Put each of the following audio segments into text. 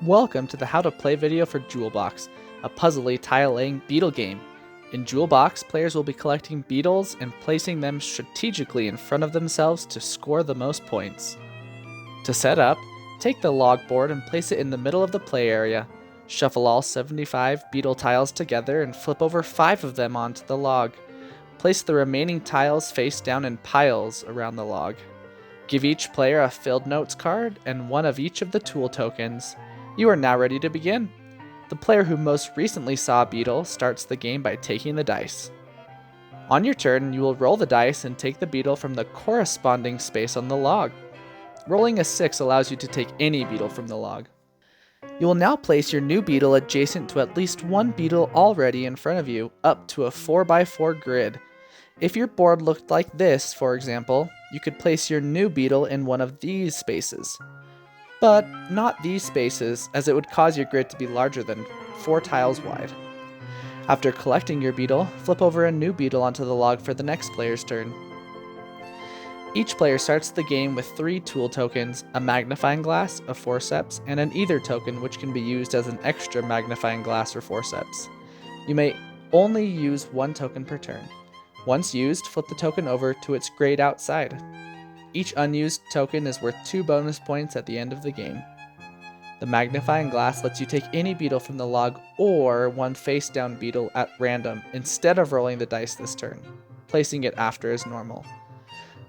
Welcome to the How to Play video for Jewelbox, a puzzly tile-laying beetle game. In Jewelbox, players will be collecting beetles and placing them strategically in front of themselves to score the most points. To set up, take the log board and place it in the middle of the play area. Shuffle all 75 beetle tiles together and flip over 5 of them onto the log. Place the remaining tiles face down in piles around the log. Give each player a filled notes card and one of each of the tool tokens. You are now ready to begin. The player who most recently saw a beetle starts the game by taking the dice. On your turn, you will roll the dice and take the beetle from the corresponding space on the log. Rolling a 6 allows you to take any beetle from the log. You will now place your new beetle adjacent to at least one beetle already in front of you, up to a 4x4 grid. If your board looked like this, for example, you could place your new beetle in one of these spaces. But not these spaces, as it would cause your grid to be larger than 4 tiles wide. After collecting your beetle, flip over a new beetle onto the log for the next player's turn. Each player starts the game with 3 tool tokens, a magnifying glass, a forceps, and an either token, which can be used as an extra magnifying glass or forceps. You may only use 1 token per turn. Once used, flip the token over to its grayed out side. Each unused token is worth 2 bonus points at the end of the game. The magnifying glass lets you take any beetle from the log or one face down beetle at random instead of rolling the dice this turn. Placing it after is normal.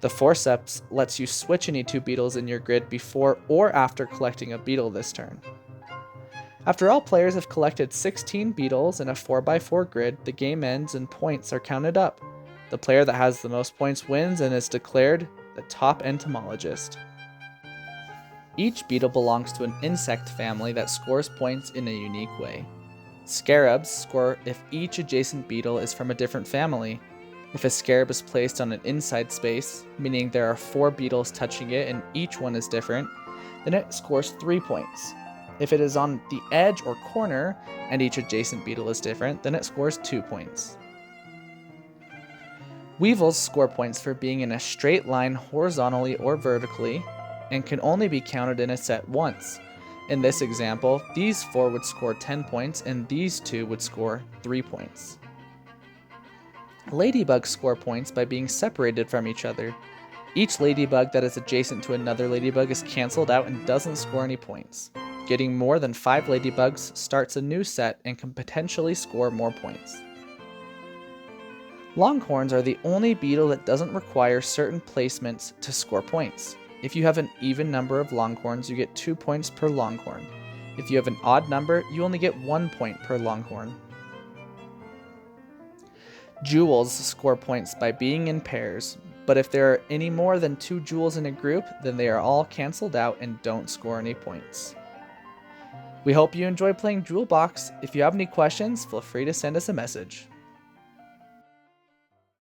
The forceps lets you switch any 2 beetles in your grid before or after collecting a beetle this turn. After all players have collected 16 beetles in a 4x4 grid, the game ends and points are counted up. The player that has the most points wins and is declared the top entomologist. Each beetle belongs to an insect family that scores points in a unique way. Scarabs score if each adjacent beetle is from a different family. If a scarab is placed on an inside space, meaning there are 4 beetles touching it and each one is different, then it scores 3 points. If it is on the edge or corner and each adjacent beetle is different, then it scores 2 points. Weevils score points for being in a straight line horizontally or vertically and can only be counted in a set once. In this example, these 4 would score 10 points and these 2 would score 3 points. Ladybugs score points by being separated from each other. Each ladybug that is adjacent to another ladybug is cancelled out and doesn't score any points. Getting more than 5 ladybugs starts a new set and can potentially score more points. Longhorns are the only beetle that doesn't require certain placements to score points. If you have an even number of longhorns, you get 2 points per longhorn. If you have an odd number, you only get 1 point per longhorn. Jewels score points by being in pairs, but if there are any more than 2 jewels in a group, then they are all cancelled out and don't score any points. We hope you enjoy playing Jewelbox. If you have any questions, feel free to send us a message.